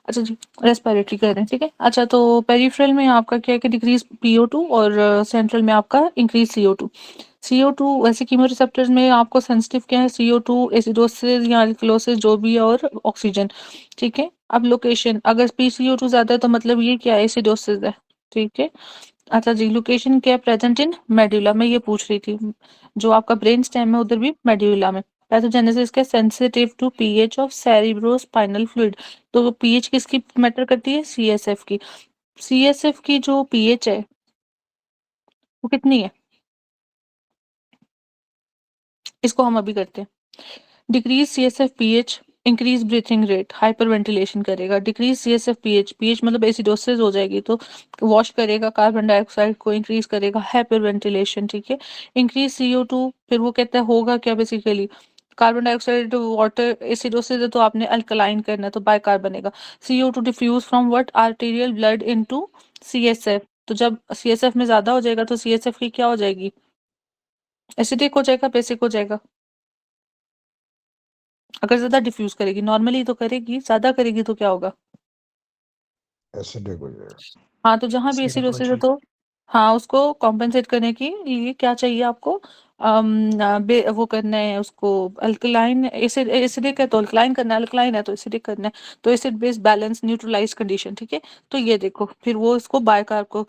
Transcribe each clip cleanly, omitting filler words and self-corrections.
अच्छा जी, रेस्पिरेटरी कर रहे हैं, ठीक है। अच्छा तो पेरिफेरल में आपका क्या है कि डिक्रीज PO2 और सेंट्रल में आपका इंक्रीज CO2। CO2 वैसे कीमोरिसेप्टर्स में आपको सेंसिटिव क्या है, CO2, एसिडोसिस या अल्कलोसिस जो भी है, और ऑक्सीजन, ठीक है। अब लोकेशन, अगर PCO2 ज्यादा है तो मतलब ये क्या है, एसिडोसिस है, ठीक है। अच्छा जी, लोकेशन क्या है, प्रेजेंट इन मेडुला, मैं ये पूछ रही थी। जो आपका ब्रेन स्टेम है उधर भी मेडुला में। पैथोजेनेसिस का sensitive to pH of cerebrospinal fluid. तो पीएच किसकी मैटर करती है, CSF की। CSF की जो पीएच है वो कितनी है, इसको हम अभी करते हैं। Decrease CSF pH, increase breathing rate, hyper ventilation करेगा। डिक्रीज CSF पीएच, पीएच मतलब एसिडोसिस हो जाएगी तो वॉश करेगा कार्बन डाइऑक्साइड को, इंक्रीज करेगा हाइपर वेंटिलेशन, ठीक है। इंक्रीज CO2, फिर वो कहता है होगा क्या basically, carbon dioxide water, acidosis है तो आपने अल्कलाइन करना है तो बाइकार्ब बनेगा। CO2 diffuse from what, arterial blood into CSF। तो जब CSF में ज्यादा हो जाएगा तो CSF की क्या हो जाएगी, एसिडिक हो जाएगा, बेसिक हो जाएगा। अगर ज़्यादा डिफ्यूज़ करेगी, नॉर्मली तो करेगी, ज़्यादा करेगी तो क्या होगा? एसिडिक हो जाएगा। हाँ, तो जहाँ भी एसिडिक हो एसिडोसिस है जाए। तो हाँ, उसको कॉम्पेंसेट करने के लिए क्या चाहिए आपको? वो करना है उसको, अल्कलाइन, एसिडिक है तो अल्कलाइन करना है, अल्कलाइन है तो एसिडिक करना है। तो acid base balance neutralise condition, ठीक है? तो ये देखो, फिर वो इसको बाइकार्ब को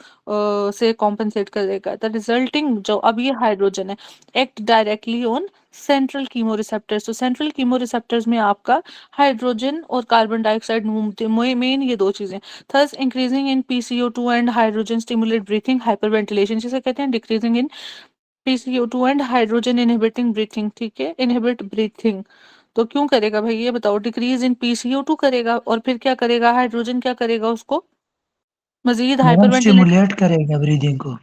से कॉम्पेंसेट करेगा। द रिजल्टिंग जो अब ये हाइड्रोजन है, act directly on central chemoreceptors. तो सेंट्रल कीमोरिसेप्टर्स में आपका हाइड्रोजन और कार्बन डाइऑक्साइड मेन ये 2 चीज़ें। Thus, increasing in PCO2 and hydrogen stimulate breathing, hyperventilation जिसे कहते हैं, decreasing in PCO2 and hydrogen inhibiting breathing, ठीक है, inhibit breathing। तो क्यों करेगा भाई ये बताओ, डिक्रीज इन PCO2 करेगा और फिर क्या करेगा, हाइड्रोजन क्या करेगा उसको मजीद मैडम हाइपरवेंटिलेट। स्टिमुलेट करेगा ब्रीदिंग को।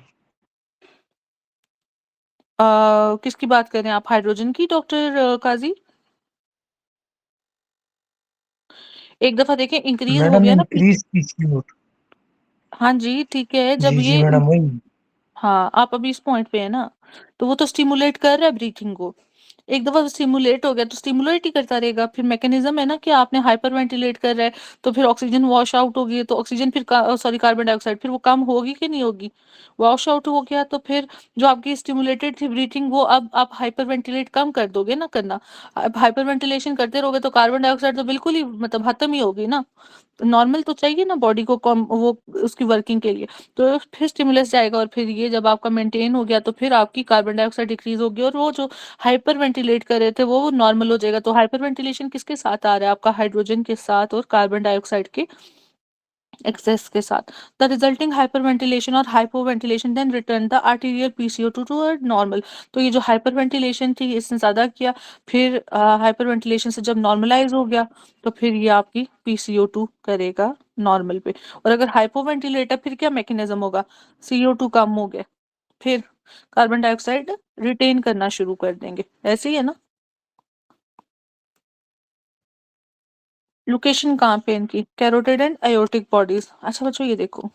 किसकी बात कर रहे हैं आप, हाइड्रोजन की डॉक्टर काजी? एक दफा देखें इंक्रीज हो मैडम गया ना इंक्रीज पीसीओ। हाँ जी ठीक है, जब जी जी ये मैडम वही। हाँ, आप अभी इस पॉइंट पे है ना, तो वो तो स्टिमुलेट कर रहा है ब्रीथिंग को। एक दफा स्टिमुलेट हो गया तो स्टिमुलेट ही करता रहेगा। फिर मैकेनिज्म है ना कि आपने हाइपर वेंटिलेट कर रहा है तो फिर ऑक्सीजन वॉश आउट होगी, तो ऑक्सीजन फिर सॉरी कार्बन डाइऑक्साइड फिर वो कम होगी कि नहीं होगी, वॉश आउट हो गया तो फिर जो आपकी स्टिमुलेटेड थी ब्रीथिंग वो अब आप हाइपर वेंटिलेट कम कर दोगे ना करना। अब हाइपर वेंटिलेशन करते रहोगे तो कार्बन डाइऑक्साइड तो बिल्कुल ही मतलब खत्म ही होगी ना। नॉर्मल तो चाहिए ना बॉडी को कम वो उसकी वर्किंग के लिए। तो फिर स्टिमुलस जाएगा और फिर ये जब आपका मेंटेन हो गया तो फिर आपकी कार्बन डाइऑक्साइड डिक्रीज होगी और वो जो हाइपर वेंटिलेट कर रहे थे वो नॉर्मल हो जाएगा। तो हाइपर वेंटिलेशन किसके साथ आ रहा है आपका, हाइड्रोजन के साथ और कार्बन डाइऑक्साइड के एक्सेस के साथ। द रिजल्टिंग हाइपरवेंटिलेशन और hypoventilation then return the arterial PCO2 to normal. तो ये जो हाइपरवेंटिलेशन थी इसने ज्यादा किया, फिर हाइपरवेंटिलेशन से जब नॉर्मलाइज हो गया तो फिर ये आपकी PCO2 करेगा नॉर्मल पे। और अगर हाइपोवेंटिलेट है फिर क्या मैकेनिज्म होगा, CO2 कम हो गया, फिर कार्बन डाइऑक्साइड रिटेन करना शुरू कर देंगे, ऐसे ही है ना। लोकेशन कहाँ पे इनकी, कैरोटिड एंड अयोर्टिक बॉडीज। अच्छा बच्चों ये देखो,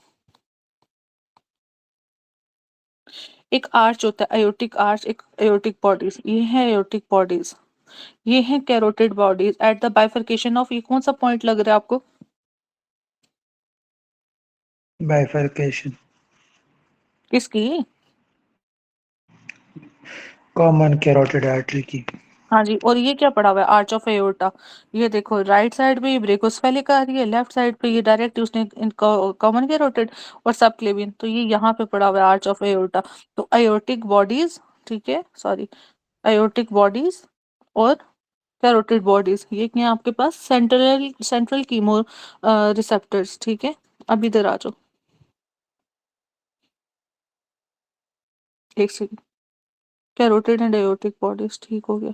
एक आर्च होता है अयोर्टिक आर्च, एक अयोर्टिक बॉडीज, ये है अयोर्टिक बॉडीज, ये है carotid bodies at the bifurcation of, ये कौन सा पॉइंट लग रहा है आपको, बाइफरकेशन। किसकी? कॉमन कैरोटिड आर्टरी की। हाँ जी, और ये क्या पड़ा हुआ है, आर्च ऑफ एयोर्टा। ये देखो राइट साइड पे ये ब्रेकोस्फेलिक आ रही है, लेफ्ट साइड पे ये डायरेक्ट उसने कॉमन कैरोटिड और सब क्लेवियन, तो ये यहाँ पे पड़ा हुआ है आर्च ऑफ एयोर्टा। तो अयोर्टिक बॉडीज, ठीक है सॉरी, अयोर्टिक बॉडीज और कैरोटिड बॉडीज, ये क्या है आपके पास, सेंट्रल सेंट्रल कीमो रिसेप्टर्स, ठीक है। अब इधर आ जाओ, एक सेकंड, कैरोटिड एंड अयोर्टिक बॉडीज ठीक हो गया,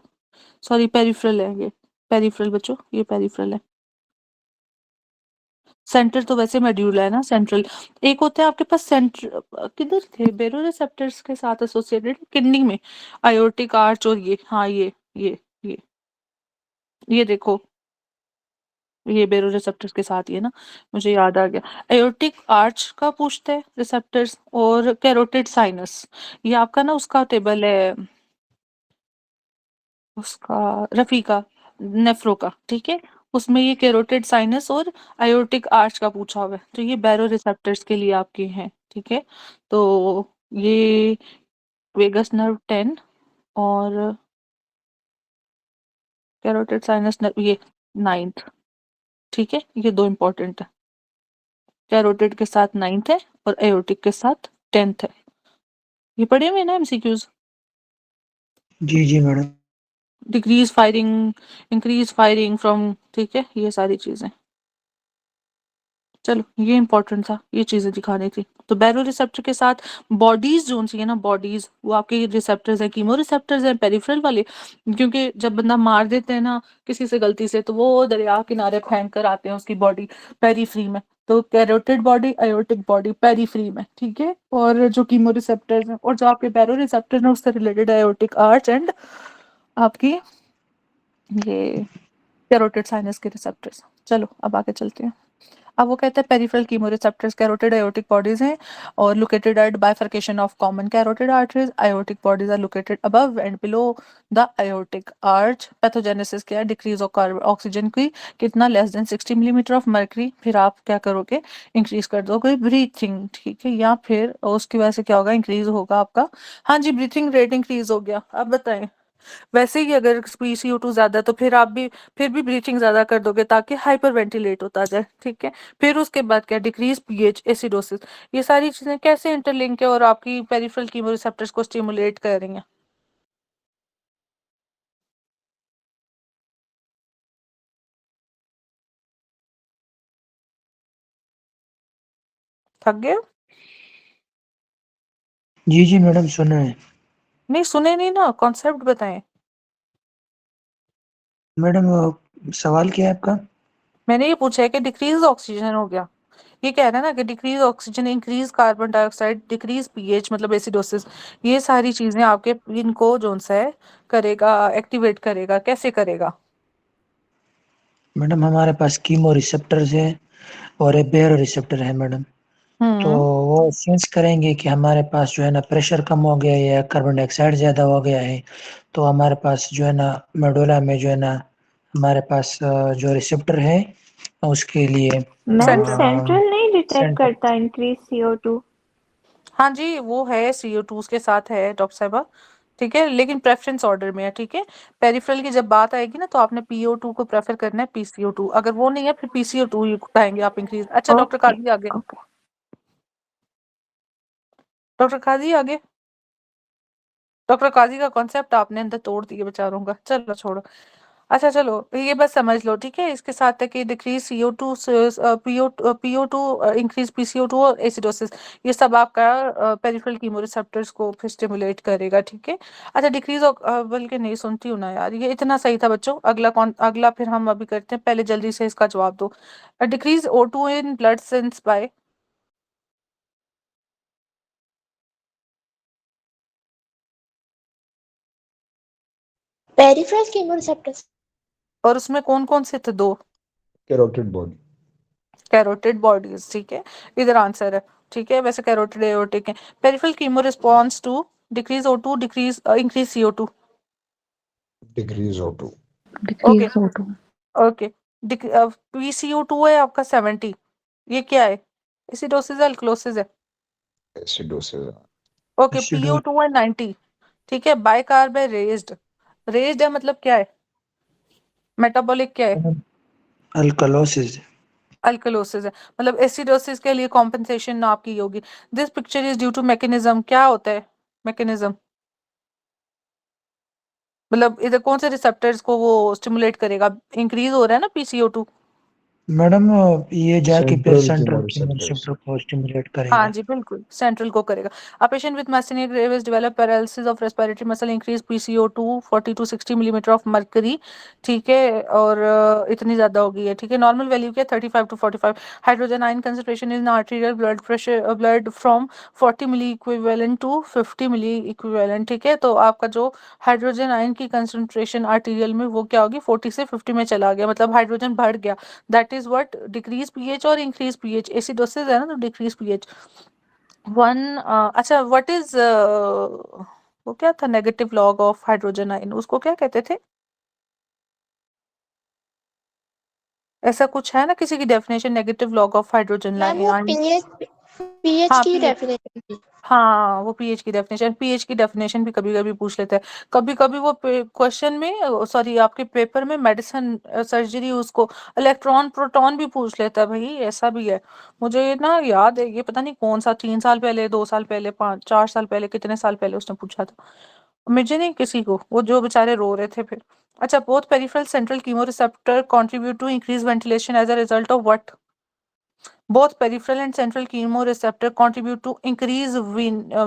सॉरी पेरिफेरल है ये, पेरिफेरल बच्चों ये पेरिफेरल है। सेंटर तो वैसे मेड्यूल है ना, सेंट्रल। एक होता है आपके पास सेंटर, किधर थे बेरो रिसेप्टर्स के साथ एसोसिएटेड, किडनी में, अयोर्टिक आर्च, और ये हाँ ये ये देखो, ये बेरो रिसेप्टर्स के साथ ही है ना, मुझे याद आ गया। एयोर्टिक आर्च का पूछते हैं रिसेप्टर्स और कैरोटिड साइनस, ये आपका ना उसका टेबल है, उसका रफी का, नेफ्रो का, ठीक है। उसमें ये कैरोटिड साइनस और आयोटिक आर्च का पूछा हुआ है, तो ये बैरो रिसेप्टर्स के लिए आपके हैं, ठीक है। तो ये वेगस नर्व 10 और कैरोटिड साइनस नर्व ये 9th, ठीक है। ये दो इंपॉर्टेंट है, कैरोटिड के साथ 9th है और एयोटिक के साथ 10th है। ये पढ़े हुए ना एमसीक्यूज। जी madam. Decrease firing, increase firing from, ठीक है, ये सारी चीजें। चलो ये इंपॉर्टेंट था, ये चीजें दिखानी थी। तो बैरो रिसेप्टर के साथ बॉडीज जो सी है ना, बॉडीज वो आपके रिसेप्टर्स हैं, कीमो रिसेप्टर्स हैं पेरिफेरल वाले। क्योंकि जब बंदा मार देते हैं ना किसी से गलती से, तो वो दरिया किनारे फेंक कर आते हैं उसकी बॉडी पेरीफ्री में। तो carotid body, aortic body periphery में, ठीक है। और जो कीमो रिसेप्टर्स हैं और जो आपके बैरो रिसेप्टर्स हैं उससे रिलेटेड आयोटिक आर्च एंड आपकी ये कैरोटिड साइनस के रिसेप्टर्स। चलो अब आगे चलते हैं। अब वो कहते हैं peripheral chemoreceptors carotid aortic bodies हैं और located at bifurcation of common carotid arteries. Aortic bodies are located above and below the aortic arch. Pathogenesis क्या है? डिक्रीज ऑफ ऑक्सीजन की कितना, less than 60 millimetre of mercury. फिर आप क्या करोगे? इंक्रीज कर दोगे ब्रीथिंग, ठीक है, या फिर उसकी वजह से क्या होगा? इंक्रीज होगा आपका, हाँ जी, ब्रीथिंग रेट इंक्रीज हो गया। अब बताएं, वैसे ही अगर PCO2 ज्यादा है तो फिर भी ब्रीथिंग ज्यादा कर दोगे ताकि हाइपर वेंटिलेट होता जाए, ठीक है। फिर उसके बाद क्या? Decrease pH, acidosis. ये सारी चीजें कैसे इंटरलिंक है और आपकी पेरिफेरल कीमोरिसेप्टर्स को स्टिमुलेट कर रही हैं? थक गए? जी मैडम सुना है। नहीं सुने नहीं ना, कॉन्सेप्ट बताएं। मैडम सवाल क्या है आपका? मैंने ये पूछा है कि डिक्रीज ऑक्सीजन हो गया, ये कह रहा है ना कि decrease oxygen, increase carbon dioxide, decrease pH मतलब एसिडोसिस। ये सारी चीजें आपके इनको जोन सा है करेगा, एक्टिवेट करेगा। कैसे करेगा? मैडम हमारे पास कीमो रिसेप्टर्स है और एक बैरो रिसेप्टर है मैडम। तो वो सेंस करेंगे कि हमारे पास जो है ना प्रेशर कम हो गया है या कार्बन डाइऑक्साइड ज़्यादा हो गया है। तो हमारे पास जो है ना मेडुला में जो है ना हमारे पास जो रिसेप्टर है उसके लिए मैम सेंट्रल। सेंट्रल नहीं डिटेक्ट सेंटर। करता इंक्रीज CO2। हाँ जी, वो है CO2 के साथ है डॉक्टर साहबा, ठीक है, लेकिन प्रेफरेंस ऑर्डर में है, ठीक है। पेरिफेरल की जब बात आएगी ना तो आपने PO2 को प्रेफर करना है PCO2, अगर वो नहीं है फिर PCO2 ही कहेंगे आप इंक्रीज। अच्छा डॉक्टर ओके काजी आगे, ओके। डॉक्टर काजी आगे। डॉक्टर काजी का कॉन्सेप्ट आपने अंदर तोड़ दिए बेचारों का, चलो छोड़ो। अच्छा चलो ये बस समझ लो, ठीक है। इसके साथ है कि decrease CO2, PO2 increase PCO2 और एसिडोसिस, ये सब आपका पेरिफेरल कीमोरिसेप्टर्स को फिर स्टिमुलेट करेगा, ठीक है। अच्छा डिक्रीज, बल्कि नहीं सुनती हूँ ना यार, ये इतना सही था बच्चों। अगला फिर हम अभी करते हैं, पहले जल्दी से इसका जवाब दो। Decrease O2 in blood cells by, peripheral chemoreceptors. और उसमें कौन कौन से थे? दो कैरोटिड बॉडी। कैरोटिड बॉडीज, ठीक है, इधर आंसर है, ठीक है। वैसे कैरोटिड एओर्टिक है। Peripheral chemo response to decrease O2, decrease increase CO2। Decrease O2। Okay decrease O2। Okay. PCO2 है आपका 70, ये क्या है? एसिडोसिस है, अल्कलोसिस है? एसिडोसिस। ओके PO2 है 90, ठीक है। बाइकार्ब है रेज्ड, रेज्ड है मतलब क्या है? मेटाबॉलिक क्या है? अल्कलोसिस। अल्कलोसिस है, मतलब एसिडोसिस के लिए कॉम्पेंसेशन आपकी होगी। This picture is due to mechanism, क्या होता है मैकेनिज्म? मतलब इधर कौन से रिसेप्टर्स को वो स्टिमुलेट करेगा? इंक्रीज हो रहा है ना PCO2। मैडम ये जाके फिर central central chemo chemoreceptors. Receptor को स्टिमुलेट हाँ करेगा। जी बिल्कुल, सेंट्रल को करेगा। A patient with myasthenic gravis develop paralysis of respiratory muscle, increase PCO2 40 to 60 millimetre of mercury, ठीक है। और इतनी ज्यादा हो गई है, ठीक है। नॉर्मल वैल्यू क्या? 35 to 45। Hydrogen ion concentration in arterial blood pressure, blood from 40 milli equivalent to 50 milli equivalent, ठीक है। तो आपका जो हाइड्रोजन आयन की कंसंट्रेशन आर्टेरियल में वो क्या होगी? 40 से 50 में चला गया, मतलब हाइड्रोजन बढ़ गया। That is what decrease pH और इंक्रीज पीएच। एसिडोसिस है ना, तो डिक्रीज पीएच। अच्छा व्हाट इज वो क्या था negative log of hydrogen ion, उसको क्या कहते थे? ऐसा कुछ है ना किसी की definition, negative log of hydrogen ma'am वो आयन। पीएच हाँ की पीएच, डेफिनेशन थी। हाँ वो पीएच की डेफिनेशन, पीएच की डेफिनेशन भी कभी कभी पूछ लेते हैं, कभी कभी वो क्वेश्चन में, सॉरी आपके पेपर में मेडिसिन सर्जरी उसको इलेक्ट्रॉन प्रोटॉन भी पूछ लेता है भाई, ऐसा भी है। मुझे ना याद है, ये पता नहीं कौन सा, 3 साल पहले, 2 साल पहले, 4 साल पहले, कितने साल पहले उसने पूछा था, मुझे नहीं किसी को, वो जो बेचारे रो रहे थे फिर। अच्छा, both peripheral central chemo receptor contribute to increase ventilation as a result of what? Both peripheral and central chemoreceptor contribute to increase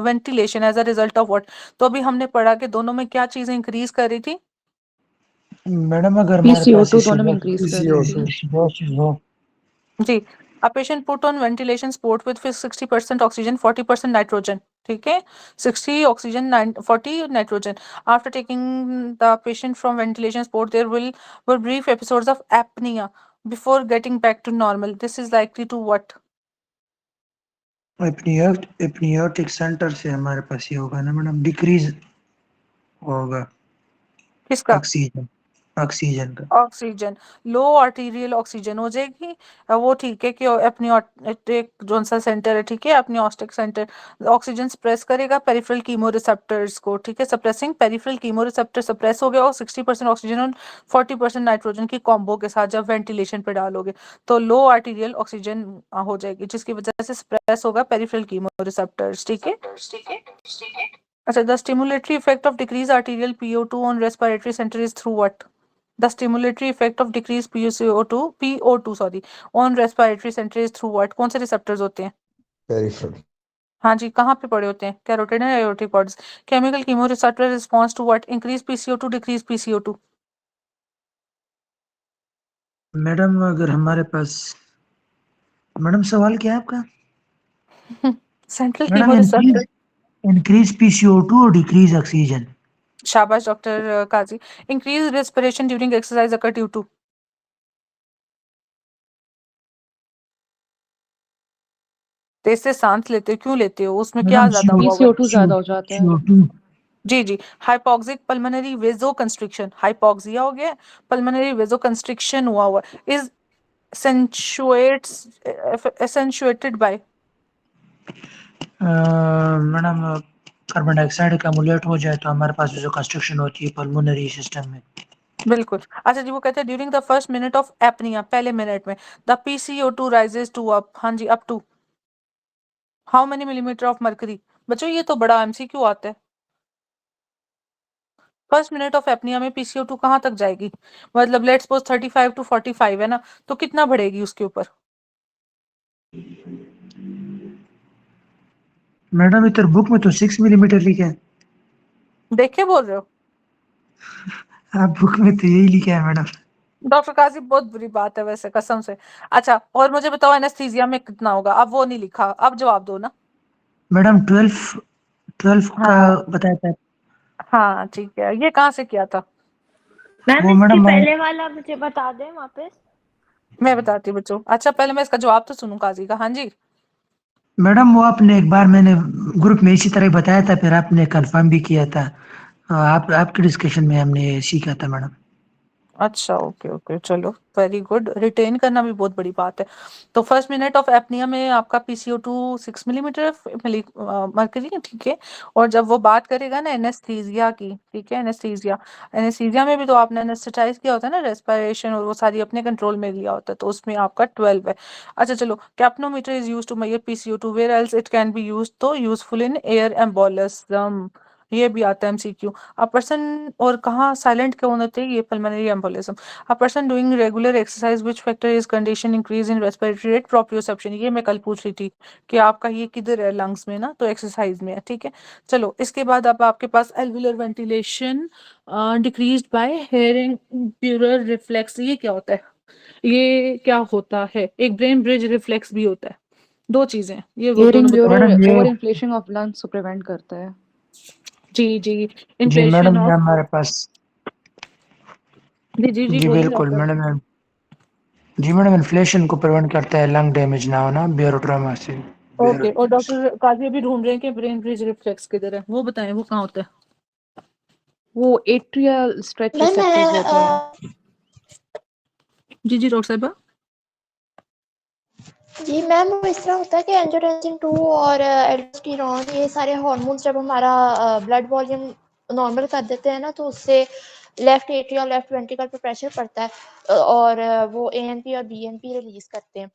ventilation as a result of what? तो अभी हमने पढ़ा कि दोनों में क्या चीजें इंक्रीज कर रही थी? मैडम अगर हमारे पास PCO2 दोनों में इंक्रीज कर रही थी। एसिडोसिस हो जी, a patient put on ventilation support with 60% oxygen, 40% nitrogen. ठीक है, 60 oxygen, 40 nitrogen. After taking the patient from ventilation support, there were brief episodes of apnea before getting back to normal. This is likely to what? Apneustic centre से हमारे पास ये होगा ना madam, decrease होगा किसका? Oxygen का। ऑक्सीजन, लो arterial oxygen हो जाएगी। वो ठीक है कि अपनी जोन सा सेंटर है, ठीक है, अपनी ऑस्टिक सेंटर ऑक्सीजन सप्रेस करेगा पेरिफेरल कीमो रिसेप्टर्स को, ठीक है, suppressing peripheral chemo receptor suppress हो गया, और 60% ऑक्सीजन और 40% नाइट्रोजन की कॉम्बो के साथ जब वेंटिलेशन पे डालोगे तो लो आर्टीरियल ऑक्सीजन हो जाएगी, जिसकी वजह से सप्रेस होगा पेरिफेरल कीमो रिसेप्टर्स, ठीक है। अच्छा, the stimulatory effect of decrease arterial PO2 on respiratory centre is through what? The stimulatory effect of decreased PO2 sorry, on respiratory center is through what? कौन से receptors होते हैं? Peripheral. हाँ जी, कहाँ पे पड़े होते हैं? Carotid and aortic cords. Chemical chemoreceptor response to what? Increase PCO2, decrease PCO2. Madam अगर हमारे पास, मैडम सवाल क्या है आपका? Central madam chemoreceptor. Increase PCO2 और डिक्रीज ऑक्सीजन। शाबाश doctor Qazi. Increase respiration during exercise occur due to? तेज से सांस लेते हो, क्यों लेते हो? उसमें क्या मैडम ज्यादा हुआ हुआ है? PCO2 ज्यादा हो जाता है। CO2 जी जी, हाइपोक्सिक पल्मोनरी वेजोकंस्ट्रिक्शन, हाइपोक्सिया हो गया, पल्मोनरी वेजोकंस्ट्रिक्शन हुआ हुआ is accentuated by? Madam carbon dioxide का एमुलेट हो जाए तो हमारे पास जो कंस्ट्रक्शन होती है पल्मोनरी सिस्टम में। बिल्कुल। अच्छा जी, वो कहते हैं during the first minute of apnoea, पहले मिनट में the PCO2 rises to up, हाँ जी, up to how many millimetre of mercury? बच्चों ये तो बड़ा MCQ आता है। फर्स्ट मिनट ऑफ एपनिया में PCO2 कहाँ तक जाएगी? मतलब लेट्स सपोज 35 to 45 है ना, तो कितना बढ़ेगी उसके ऊपर? मैडम इधर बुक में तो 6 मिलीमीटर लिखा है। देख के बोल रहे हो? आप बुक में तो यही लिखा है मैडम। डॉक्टर काजी, बहुत बुरी बात है वैसे, कसम से। अच्छा, और मुझे बताओ एनेस्थीसिया में कितना होगा? अब वो नहीं लिखा, अब जवाब दो ना। मैडम 12 का हाँ बताया था। हाँ ठीक है, ये कहाँ से किया था? मैम वो इसके मैडम पहले वाला मुझे बता दें वापस। मैं बताती हूँ बच्चों। अच्छा, पहले मैं इसका जवाब तो सुनूं काजी का। हाँ जी, मैडम वो आपने एक बार मैंने ग्रुप में इसी तरह बताया था, फिर आपने कंफर्म भी किया था। आपके डिस्कशन में हमने सीखा था मैडम। अच्छा ओके ओके, चलो वेरी गुड, रिटेन करना भी बहुत बड़ी बात है। तो फर्स्ट मिनट ऑफ एपनिया में आपका PCO2 6 मिलीमीटर मर्करी, ठीक है। और जब वो बात करेगा ना एनेस्थीसिया की, ठीक है, एनेस्थीसिया, एनेस्थीसिया में भी तो आपने एनेस्थेटाइज किया होता है ना, रेस्पिरेशन और वो सारी अपने कंट्रोल में लिया होता है, तो उसमें आपका 12 है। अच्छा चलो, capnometer is used to measure PCO2 where else it can be used, तो यूजफुल इन एयर एम्बोलिज्म, ये भी आता है MCQ। अ पर्सन, और कहाँ साइलेंट क्यों होते हैं ये? Pulmonary embolism. A person doing regular exercise which factor is condition increase in respiratory rate proprioception, ये मैं कल पूछ रही थी कि आपका ये किधर है, लंग्स में ना, तो एक्सरसाइज में है, ठीक है। चलो इसके बाद अब आपके पास alveolar ventilation decreased by Hering Breuer reflex, ये क्या होता है? ये क्या होता है? एक ब्रेन ब्रिज रिफ्लेक्स भी होता है, दो चीजें, ये वो Hearing दोनों बताओ। blurred मैडम ये ओवर इन्फ्लेशन ऑफ लंग्स को प्रिवेंट करता है। जी जी, जी इन्फ्लेशन मैडम ये ऑफ, हमारे पास, जी जी जी जी बोलिए बिल्कुल डॉक्टर। मैडम, जी मैडम इन्फ्लेशन को प्रिवेंट करता है, लंग डैमेज ना होना बेरोट्रामा से। ओके, और डॉक्टर काजी अभी ढूंढ रहे हैं कि ब्रेन ब्रिज रिफ्लेक्स किधर है, वो बताएं वो कहाँ होता है? वो एट्रियल स्ट्रेच मैम रिसेप्टर्स होते हैं। जी जी डॉक्टर साहबा। जी मैम, वो इस तरह होता है कि एंजियोटेंसिन 2 और एल्डोस्टेरोन, ये सारे हार्मोन्स जब हमारा ब्लड वॉल्यूम नॉर्मल कर देते हैं ना, तो उससे लेफ्ट एट्रिया और लेफ्ट वेंट्रिकल पे प्रेशर पड़ता है, और वो एएनपी और बीएनपी रिलीज करते हैं।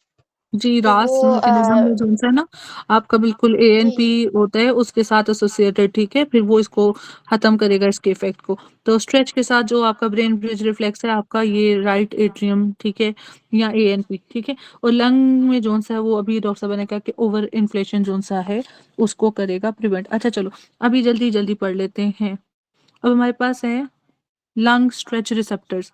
जी, तो रास वो मैकेनिज्म में जो है ना आपका बिल्कुल जी एएनपी होता है उसके साथ एसोसिएटेड, ठीक है, फिर वो इसको खत्म करेगा इसके इफेक्ट को। तो स्ट्रेच के साथ जो आपका ब्रेन ब्रिज रिफ्लेक्स है आपका ये राइट एट्रियम, ठीक है, या एएनपी, ठीक है, और लंग में जो सा है वो अभी डॉक्टर साहब ने कहा कि ओवर इन्फ्लेशन जो सा है उसको करेगा प्रिवेंट। अच्छा चलो अभी जल्दी जल्दी पढ़ लेते हैं। अब हमारे पास है लंग स्ट्रेच रिसेप्टर्स।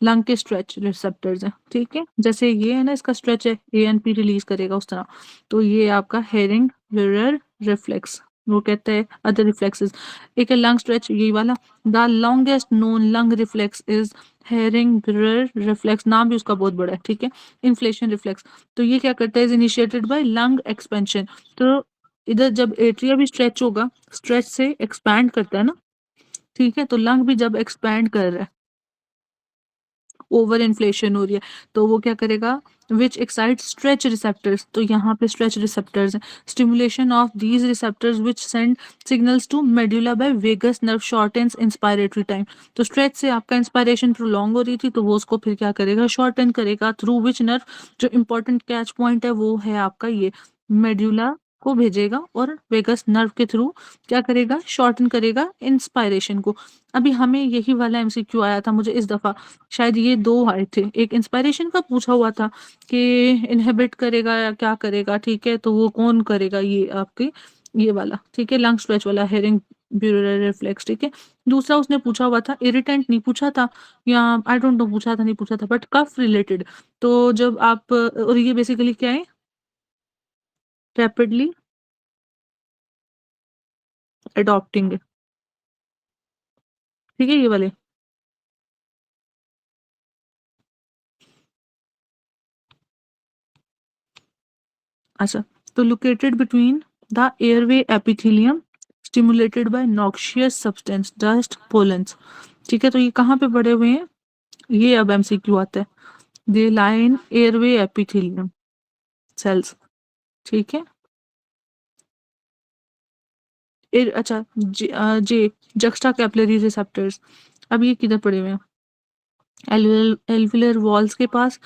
लंग के स्ट्रेच रिसेप्टर्स हैं, ठीक है, जैसे ये है ना इसका स्ट्रेच है, एएनपी रिलीज करेगा उस तरह। तो ये आपका हेरिंग मिरर रिफ्लेक्स, वो कहते हैं अदर रिफ्लेक्सेस। एक है लंग स्ट्रेच ये वाला। The longest known lung reflex is herring mirror reflex, नाम भी उसका बहुत बड़ा है, ठीक है। इन्फ्लेशन रिफ्लेक्स, तो ये क्या करता है, is initiated by lung expansion. तो इधर जब एट्रिया भी स्ट्रेच होगा, स्ट्रेच से एक्सपैंड करता है ना, ठीक है, तो लंग भी जब एक्सपैंड कर रहा है, ओवर इन्फ्लेशन हो रही है, तो वो क्या करेगा, विच एक्साइट स्ट्रेच रिसेप्टर्स, तो यहाँ पे स्ट्रेच रिसेप्टर्स हैं। Stimulation of these receptors which send signals to medulla by vagus nerve shortens inspiratory time. तो स्ट्रेच से आपका इंस्पायरेशन प्रोलॉन्ग हो रही थी, तो वो उसको फिर क्या करेगा, शॉर्टन करेगा। थ्रू विच नर्व, जो इंपॉर्टेंट कैच पॉइंट है वो है आपका ये मेडुला को भेजेगा, और वेगस नर्व के थ्रू क्या करेगा, शॉर्टन करेगा इंस्पायरेशन को। अभी हमें यही वाला एमसीक्यू आया था मुझे इस दफा, शायद ये दो आए थे, एक इंस्पायरेशन का पूछा हुआ था कि इनहिबिट करेगा या क्या करेगा, ठीक है, तो वो कौन करेगा, ये आपके ये वाला, ठीक है, लंग स्ट्रेच वाला हेरिंग ब्यूरल रिफ्लेक्स, ठीक है। दूसरा उसने पूछा हुआ था, इरिटेंट नहीं पूछा था, या आई डोंट नो पूछा था नहीं पूछा था, बट कफ रिलेटेड। तो जब आप, और ये बेसिकली क्या है, रैपिडली अडॉप्टिंग, ठीक है, ये वाले। अच्छा, तो located between the airway epithelium, stimulated by noxious substance dust pollens, ठीक है, तो ये कहाँ पे पड़े हुए हैं, ये अब एमसीक्यू आता है। दे लाइन एयरवे एपिथेलियम सेल्स, ठीक है। अच्छा जे जक्स्टा कैपिलरी रिसेप्टर्स, अब ये किधर पड़े हुए हैं, एल्विलर वॉल्स के पास,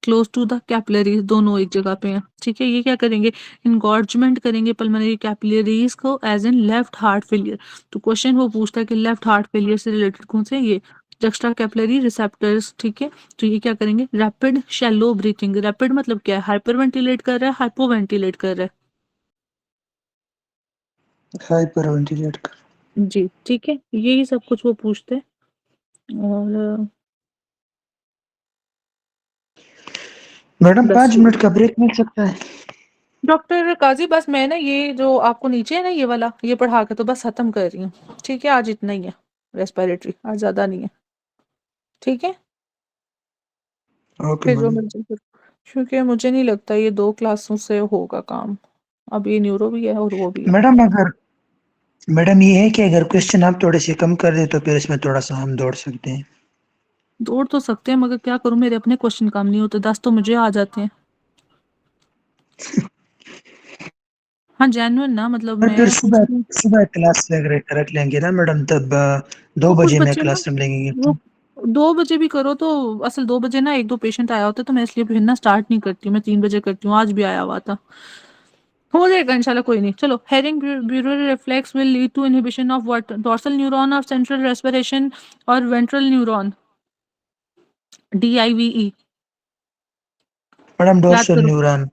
क्लोज टू द कैपिलरीज, दोनों एक जगह पे हैं, ठीक है। ये क्या करेंगे, इनगॉर्जमेंट करेंगे पल्मोनरी कैपिलरीज को, as in left heart failure. तो क्वेश्चन वो पूछता है कि लेफ्ट हार्ट फेलियर से रिलेटेड कौन से, ये जक्स्टा कैपिलरी रिसेप्टर्स, ठीक है। तो ये क्या करेंगे, रैपिड शैलो ब्रीथिंग, रैपिड मतलब क्या है, हाइपरवेंटिलेट कर रहा है, हाइपोवेंटिलेट कर रहा है, हाइपरवेंटिलेट कर। जी, ठीक है, यही सब कुछ वो पूछते हैं। और मैडम बस 5 मिनट का ब्रेक मिल सकता है? डॉक्टर काजी, बस मैं ना ये जो आपको नीचे है ना ये वाला, ये पढ़ा के तो बस खत्म कर रही हूँ, ठीक है, आज इतना ही है, रेस्पिरेटरी आज ज्यादा नहीं है, ठीक है, ओके फिर जो मैडम। मर्जी करो, क्योंकि मुझे नहीं लगता ये 2 क्लासों से होगा काम, अब ये न्यूरो भी है और वो भी है। मैडम ये है कि अगर क्वेश्चन आप थोड़े से कम कर दे तो फिर इसमें थोड़ा सा हम दौड़ सकते हैं। दौड़ तो सकते हैं मगर क्या करूं, मेरे अपने क्वेश्चन कम नहीं होते, 10 तो मुझे आ जाते हैं। हाँ जेन्युइन ना, मतलब और फिर मैं सुबह पूछती हूँ। सुबह क्लास रख लेंगे ना मैडम, तब 2 वो कुछ बजे में बच्चे ना, क्लास लेंगे। वो 2 बजे भी करो तो, असल 2 बजे ना 1-2 पेशेंट आया होता है, तो मैं इसलिए फिर ना स्टार्ट नहीं करती हूँ, मैं 3 बजे करती हूँ, आज भी आया हुआ था, हो जाएगा इंशाल्लाह, कोई नहीं। चलो, Hering Breuer reflex will lead to inhibition of what, dorsal neuron of central respiration और वेंट्रल न्यूरॉन, DIVE, मैडम याद डोर्सल करो। न्यूरॉन।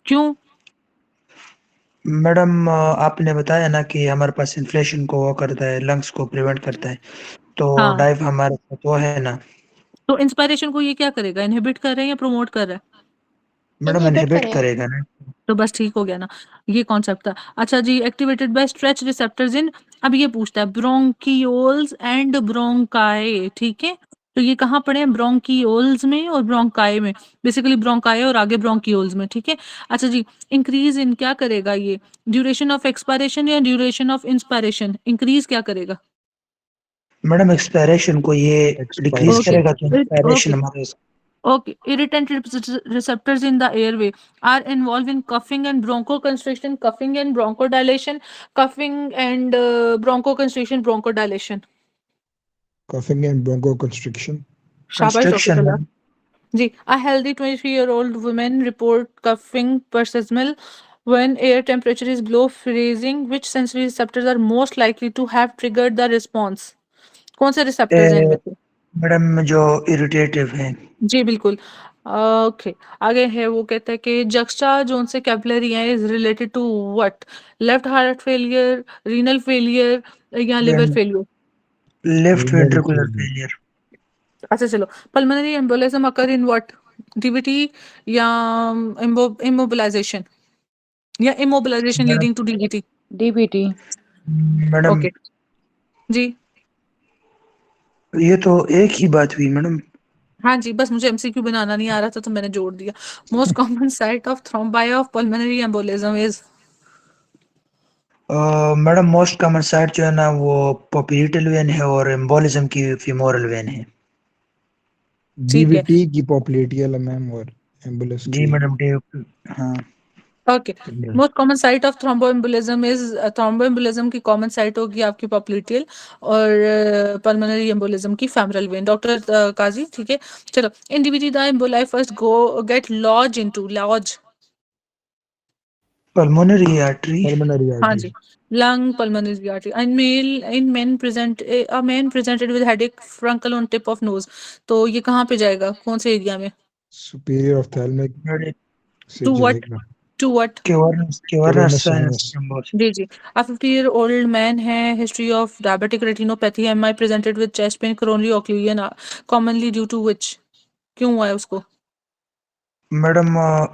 क्यों? मैडम आपने बताया ना कि हमारे पास इन्फ्लेशन को वो करता है, लंग्स को प्रिवेंट करता है, तो हाँ, डाइव हमारे साथ वो है ना। तो इंस्पायरेशन को ये क्या करेगा, इनहिबिट कर रहा है या प्रमोट कर रहा है? मैडम इनहिबिट इनहिबिट करेगा। करेगा ना। तो बस ठीक हो गया ना, ये कॉन्सेप्ट था। अच्छा जी, एक्टिवेटेड बाय स्ट्रेच रिसेप्टर्स इन, अब ये पूछता है ब्रोंकियोल्स एंड ब्रोंकाई, ठीक है, तो ये कहाँ पड़े हैं, ब्रोंकियोल्स में और ब्रोंकाई में, बेसिकली ब्रोंकाई और आगे ब्रोंकियोल्स में, ठीक है। अच्छा जी, इंक्रीज इन क्या करेगा ये, ड्यूरेशन ऑफ एक्सपायरेशन या ड्यूरेशन ऑफ इंस्पायरेशन, इंक्रीज क्या करेगा, मैडम एक्सपायरेशन को ये डिक्रीज एक्सपायरेशन ओके करेगा तो इंस्पायरेशन ओके, हमारे Okay, irritant receptors in the airway are involved in coughing and bronchoconstriction, coughing and bronchodilation, coughing and bronchoconstriction, bronchodilation. Coughing and bronchoconstriction. शाबाश doctor Constriction, तला madam. जी. A healthy 23-year-old woman report coughing paroxysmal when air temperature is below freezing. Which sensory receptors are most likely to have triggered the response? कौन से receptors हैं इनमें से? Madam जो irritative है जी बिल्कुल. ओके, आगे है वो कहता है कि जक्स्टा जोन से कैपिलरी है is related to what? Left heart failure, renal failure या liver failure? Left Renal ventricular failure. Failure अच्छा चलो, pulmonary embolism occur in what? DVT या इमोबिलाइजेशन या immobilisation madam leading to DVT? DBT. Madam okay जी. ये तो एक ही बात हुई मैडम हाँ जी, बस मुझे एमसीक्यू बनाना नहीं आ रहा था तो मैंने जोड़ दिया. Most common site of thrombi of pulmonary embolism is? Madam most common site जो है ना वो पोप्लिटल वेन है और एम्बोलिज्म की फीमोरल वेन है ठीक है. DVT की popliteal मैम और एम्बुलेंस जी की मैडम हाँ okay, femoral. Most common site of thromboembolism is? Thromboembolism की कॉमन साइट होगी आपकी पॉप्लिटियल और पल्मोनरी एम्बोलिज्म की फेमरल वेन. डॉक्टर काजी ठीक है. चलो, in DVT the emboli first go get lodge into lodge. Pulmonary artery Pulmonary हाँ arteries. जी, lung, pulmonary artery. In men present a man presented with headache, fruncle on tip of nose. तो ये कहाँ पे जाएगा? कौन से एरिया में? Superior ophthalmic से To what? जाएगा. To what? Cavernous Cavernous sinus sinus. Thrombosis जी जी. A 50-year-old man है, history of diabetic retinopathy, MI presented with chest pain, coronary occlusion, commonly due to which? क्यों हुआ है उसको? मैडम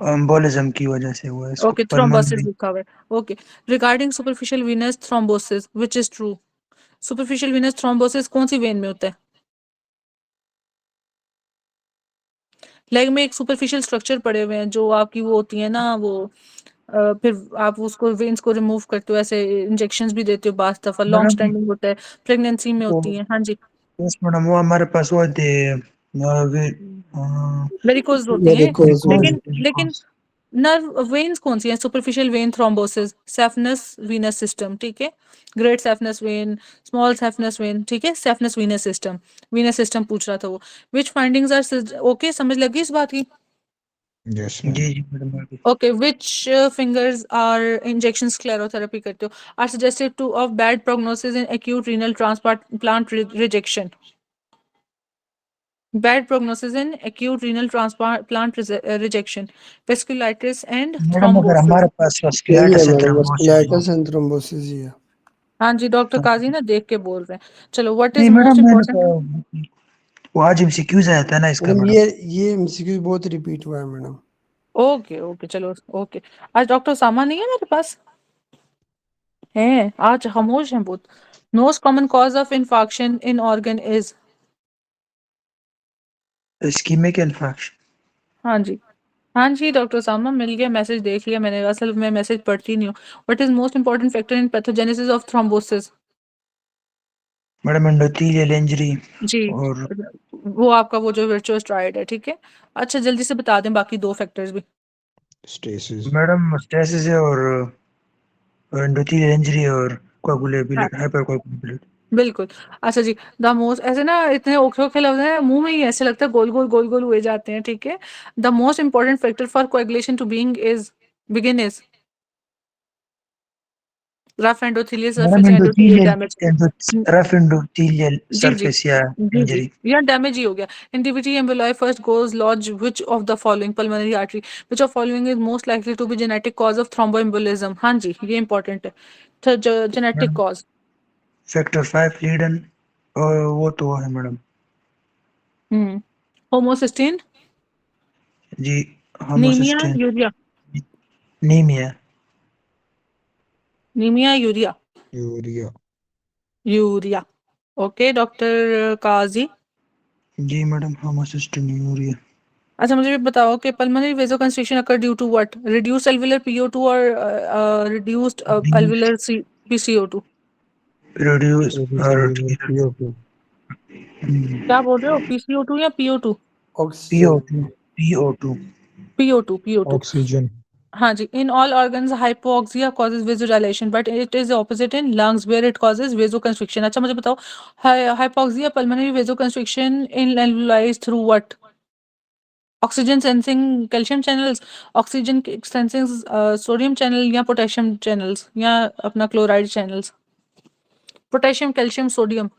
एम्बोलिज्म की वजह से हुआ है इसको Okay, thrombosis लिखा हुआ है. Okay, regarding superficial venous thrombosis, which is true? Superficial venous thrombosis कौन सी वेन में होता है? लेग में एक सुपरफिशियल स्ट्रक्चर पड़े हुए हैं जो आपकी वो होती है ना वो फिर आप उसको वेन्स को रिमूव करते हो, ऐसे इंजेक्शंस भी देते हो बास दफा. लॉन्ग मैडम स्टैंडिंग होता है, प्रेगनेंसी में वो होती है. हाँ जी, यस मैडम वो हमारे पास वो थे वेरिकोज होती हैं. Varicose लेकिन vein. लेकिन नर्व वेन्स कौन सी हैं? Superficial vein thrombosis, saphenous venous system, ठीक है. Great saphenous vein, small saphenous vein, ठीक है. सेफनस वीनस सिस्टम पूछ रहा था वो. विच फाइंडिंग्स आर ओके, समझ लगी इस बात की? Yes जी ma'am. जी madam Okay, which fingers are injection sclerotherapy करते हो are suggestive to of bad prognosis in acute renal transplant rejection? Bad prognosis in acute renal transplant rejection, vasculitis and madam अगर thrombosis. हमारे पास यही है vasculitis madam, thrombosis vasculitis and thrombosis ही है. हाँ जी, डॉक्टर काजी ना देख के बोल रहे हैं. चलो, what नहीं is most मैडम मैंने important? तो वो आज एमसीक्यूज आया था ना इसका मैडम मैडम ये एमसीक्यू बहुत रिपीट हुआ है मैडम. ओके ओके चलो ओके. आज डॉक्टर सामा नहीं है मेरे पास, है आज खामोश हैं बहुत. Most common cause of infarction in organ is? Ischaemic infection हाँ जी डॉक्टर सामा मिल गया, मैसेज देख लिया मैंने. असल में मैसेज पढ़ती नहीं हूँ. What is most important factor in pathogenesis of thrombosis? Madam endothelial injury जी, और वो आपका वो जो वर्चुअस ट्रायड है, ठीक है. अच्छा जल्दी से बता दें बाकी दो फैक्टर्स भी. Stasis. मैडम स्टेसिस है और एंडोथेलियल इंजरी और हाँ कोगुलेबिलिटी हाइपरकोगुलेबिलिटी बिल्कुल. अच्छा जी, द मोस्ट ऐसे ना इतने ओखे ओखे लफ्ज हैं मुंह में ही ऐसे लगता है गोल गोल हुए जाते हैं, ठीक है. The most important factor for coagulation to being is begin is rough endothelial madam surface या एंडोथेलियल डैमेज. रफ एंडोथेलियल जी जी सरफेस या जी इंजरी या डैमेज ही हो गया. In DVT emboli first goes lodge which of the following pulmonary artery, which of following is most likely to be genetic cause of thromboembolism. हाँ जी, ये इंपॉर्टेंट है. तो जेनेटिक कॉज फैक्टर 5 लीडन और वो तो है मैडम होमोसिस्टीन, जी नीमिया, होमोसिस्टेन यूरिया. नीमिया नीमिया urea Urea. Urea. Okay doctor Kazi. जी मैडम होमोसिस्टेन्यूरिया अच्छा मुझे भी बताओ कि pulmonary vasoconstriction occur due to what? Reduced alveolar PO2 और reduced alveolar PCO2? Produce Reduce और alveolar PO2. क्या बोल रहे हो, PCO2 या PO2? Oxygen PO2 PO2 Oxygen. हाँ जी, in all organs hypoxia causes vasodilation but it is the opposite in lungs where it causes vasoconstriction. अच्छा मुझे बताओ hypoxia pulmonary vasoconstriction in alveoli through what? Oxygen sensing calcium channels, oxygen sensing sodium channel या potassium channels या अपना chloride channels. Potassium, calcium, sodium.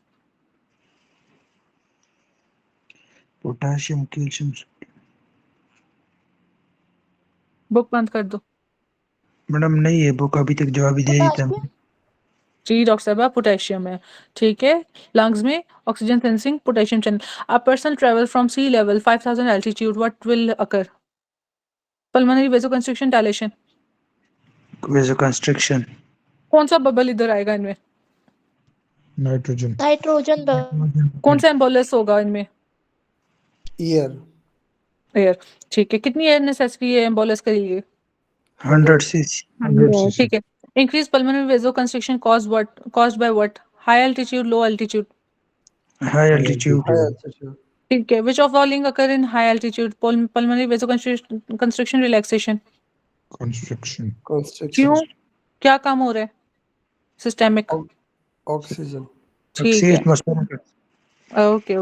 Potassium calcium book बंद कर दो। Madam नहीं है बुक अभी तक जवाब ही दे दी था पोटाशियम जी डॉक्टर साहब पोटेशियम है ठीक है लंग्स में oxygen sensing potassium channel a person travel from sea level 5000 altitude what will occur pulmonary vasoconstriction dilation vasoconstriction कौन सा बबल इधर आएगा इनमें Nitrogen. नाइट्रोजन कौन सा एम्बोलस होगा इनमें ईयर एयर ठीक है कितनी एयर नेसेसरी है एम्बोलस के लिए 100 cc 100 cc. ठीक है increase pulmonary vasoconstriction caused by what high altitude low altitude high altitude high altitude ठीक है which of following occur in high altitude pulmonary vasoconstriction relaxation Constriction. Construction क्यों क्या काम हो रहा है सिस्टेमिक ऑक्सीजन ठीक है atmospheric okay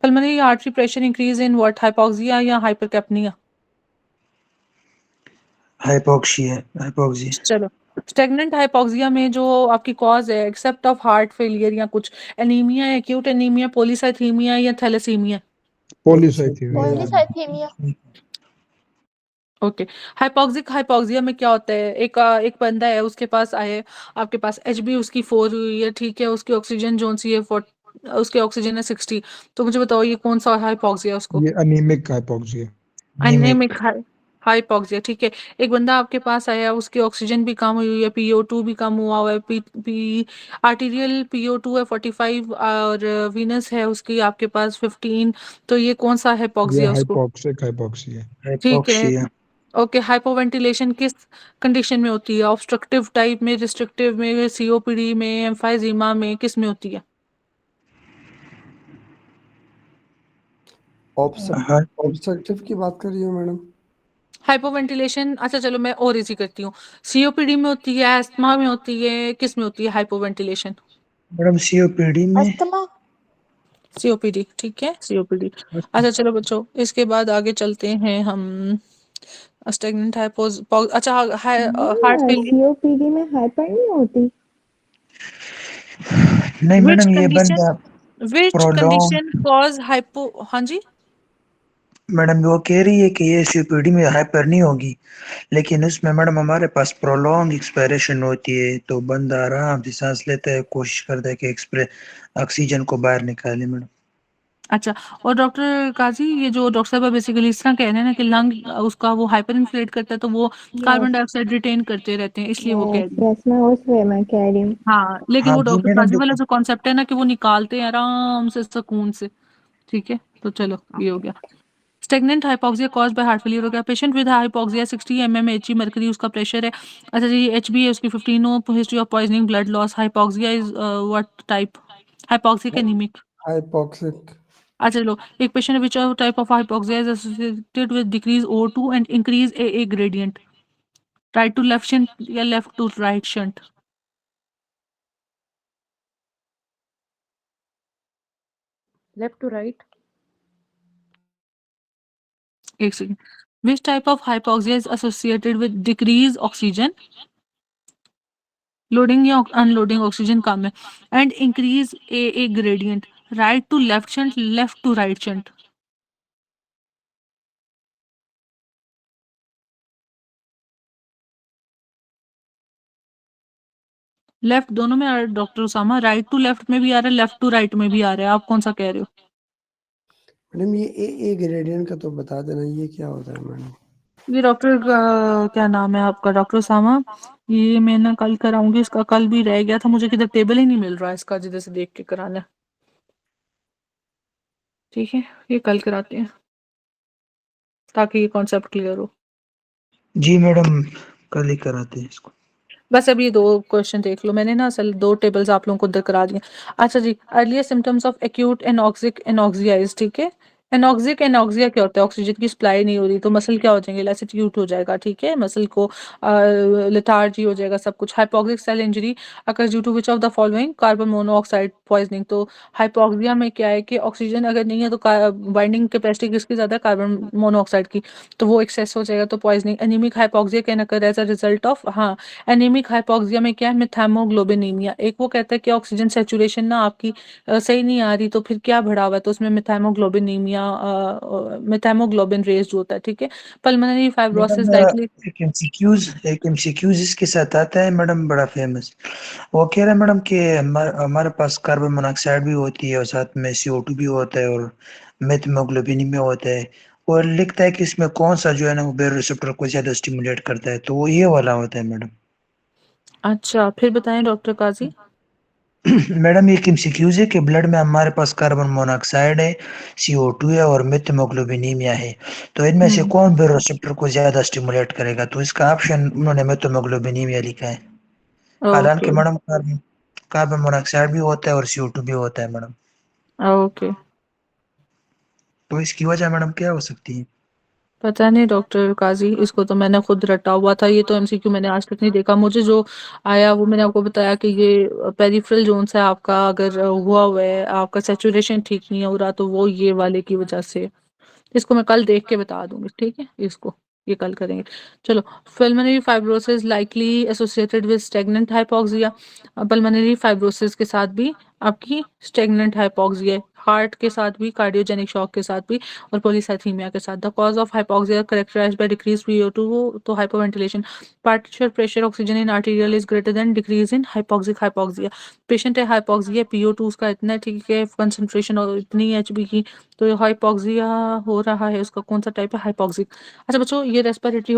pulmonary artery pressure increase in what hypoxia या hypercapnia हाइपोक्सिया चलो stagnant hypoxia में जो आपकी कॉज है एक्सेप्ट ऑफ हार्ट फेलियर या कुछ एनीमिया है एक्यूट एनीमिया पॉलीसाइथीमिया या thalassemia Polycythemia. Polycythemia okay hypoxia में क्या होता है एक बंदा है उसके पास आए आपके पास HB उसकी 4 हुई है ठीक है उसकी ऑक्सीजन जोन सी है 40 उसके ऑक्सीजन है 60 तो मुझे बताओ ये कौन सा हाइपोक्सिया उसको ये anemic hypoxia. एनीमिक हाइपोक्सिया ठीक है एक बंदा आपके पास आया उसकी ऑक्सीजन भी कम हुई है PO2 भी कम हुआ है पी आर्टीरियल PO2 है 45 और वीनस है उसकी आपके पास 15 तो ये कौन सा ये हाइपोक्सिया उसको hypoxic hypoxia. ठीक है हाइपोक्सिया ओके हाइपोवेंटिलेशन किस कंडीशन में होती है ऑब्स्ट्रक्टिव टाइप में रिस्ट्रिक्टिव में COPD में एम्फाइजीमा में किस में होती है ऑब्स्ट्रक्टिव की बात कर रही हो मैडम हाइपोवेंटिलेशन अच्छा चलो मैं और इजी करती हूँ COPD में होती है एस्थमा में होती है किस में होती है हाइपोवेंटिलेशन मैडम सीओपीडी में अस्थमा COPD ठीक है COPD अच्छा चलो बच्चों इसके बाद आगे चलते हैं हम स्टेगनेंट अच्छा हार्ट फेलियर सीओपीडी में हाइपर नहीं होती नहीं व्हिच मैडम ये कंडीशन बंदा which prolong condition cause hypo हाँ जी मैडम वो कह रही है कि ये सीओपीडी में हाइपर नहीं होगी लेकिन उसमें मैडम हमारे पास प्रोलॉन्ग एक्सपायरेशन होती है तो बंदा आराम से सांस लेता है कोशिश करता है कि ऑक्सीजन को बाहर निकाले मैडम अच्छा और डॉक्टर काजी ये जो डॉक्टर साहब बेसिकली इस तरह कह रहे हैं ना कि लंग उसका वो हाइपर इन्फ्लेट करता है तो वो कार्बन डाइऑक्साइड रिटेन करते रहते हैं इसलिए वो कह रहे हैं यस मैं उस वे में कह रही हूँ हाँ लेकिन हाँ वो जी डॉक्टर मैडम काजी वाला देखो जो कॉन्सेप्ट है ना कि वो निकालते हैं आराम से सुकून से ठीक है तो चलो ये हो गया stagnant hypoxia cause by heart failure हो गया patient with hypoxia 60 mm Hg mercury उसका प्रेशर है अच्छा जी HB है उसकी 15 हो history of poisoning blood loss hypoxia is what type hypoxic anemic hypoxic अच्छा चलो एक patient which type of hypoxia is associated with decrease O2 and increase AA gradient right to left shunt या left to right shunt left to right एक second which type of hypoxia is associated with decrease oxygen loading या unloading oxygen कम है and increase AA gradient right to left shunt left to right shunt left दोनों में आ रहा है doctor Usama right to left में भी आ रहा है लेफ्ट टू राइट में भी आ रहा है आप कौन सा कह रहे हो मैडम ये ए ग्रेडियंट का तो बता देना ये क्या होता है मैडम ये डॉक्टर क्या नाम है आपका डॉक्टर उसामा ये मैं ना कल कराऊंगी इसका कल भी रह गया था मुझे किधर टेबल ही नहीं मिल रहा है इसका जिधर से देख के कराना है। ठीक है ये कल कराते हैं ताकि ये कॉन्सेप्ट क्लियर हो जी मैडम कल ही कराते हैं इसको बस अब ये 2 क्वेश्चन देख लो। मैंने ना असल 2 टेबल्स आप लोगों को अंदर करा दी हैं। अच्छा जी, earlier symptoms of acute anoxic anoxia is, ठीक है? एनॉक्सिक एनॉक्सिया क्या होता है? ऑक्सीजन की सप्लाई नहीं हो रही तो मसल क्या हो जाएंगे? लैसिट्यूट हो जाएगा, ठीक है? मसल को लेथार्जी हो जाएगा सब कुछ। Hypoxic cell injury occurs due to which of the following? Carbon monoxide poisoning. तो हाइपोक्सिया में क्या है कि ऑक्सीजन अगर नहीं है तो बाइंडिंग कैपेसिटी किसकी ज़्यादा है? कार्बन मोनोऑक्साइड की, तो वो एक्सेस हो जाएगा तो poisoning. Anemic hypoxia can occur as a result of, हाँ, एनीमिक हाइपोक्सिया में क्या है? मेथामोग्लोबिनीमिया। एक वो कहता है कि ऑक्सीजन सैचुरेशन ना आपकी सही नहीं आ रही तो फिर क्या बढ़ा हुआ है? तो उसमें मेथामोग्लोबिनीमिया, मेथामोग्लोबिन रेज़्ड होता है, ठीक है? Pulmonary fibrosis madam likely. एक एमसीक्यूज इसके साथ आता है मैडम, बड़ा फेमस। वो कह रहा है मैडम कि हमारे पास कार्बन मोनोऑक्साइड भी होती है और साथ में CO2 भी होता है और मेथमोग्लोबिन में होता है, और लिखता है कि इसमें कौन सा जो है ना वो बेरो रिसेप्टर को ज्यादा स्टिमुलेट करता है, तो वो ये वाला होता है मैडम। अच्छा, फिर बताएं डॉक्टर काजी। मैडम एक एमसीक्यूज है कि ब्लड में हमारे पास कार्बन मोनोऑक्साइड है, CO2 है और मेथमोग्लोबिनीमिया है, तो इनमें से कौन बेरो रिसेप्टर को ज्यादा स्टिमुलेट करेगा? तो इसका ऑप्शन उन्होंने मेथमोग्लोबिनीमिया लिखा है। हालांकि okay, madam carbon carbon monoxide भी होता है और CO2 भी होता है मैडम, ओके। तो इसकी वजह मैडम क्या हो सकती है? पता नहीं डॉक्टर काजी, इसको तो मैंने खुद रटा हुआ था। ये तो एमसीक्यू मैंने आज तक नहीं देखा। मुझे जो आया वो मैंने आपको बताया कि ये पेरिफेरल जोन्स है आपका, अगर हुआ है, आपका सैचुरेशन ठीक नहीं हो रहा तो वो ये वाले की वजह से। इसको मैं कल देख के बता दूंगी, ठीक है? इसको ये कल करेंगे। चलो, pulmonary fibrosis likely associated with stagnant hypoxia. Pulmonary fibrosis के साथ भी आपकी स्टेगनेंट हाइपोक्सिया है, हार्ट के साथ भी, कार्डियोजेनिक शॉक के साथ भी, और पॉलीसाइथीमिया के साथ। The cause of hypoxia characterized by decrease PO2, तो hypoventilation. Partial pressure oxygen in arterial is greater than decrease in hypoxic hypoxia. Patient है हाइपोक्सिया, PO2 उसका इतना है, ठीक है, कंसंट्रेशन और इतनी HB की, तो हाइपोक्सिया हो रहा है। उसका कौन सा टाइप है? हाइपोक्सिक। अच्छा बच्चों, ये रेस्पिरेटरी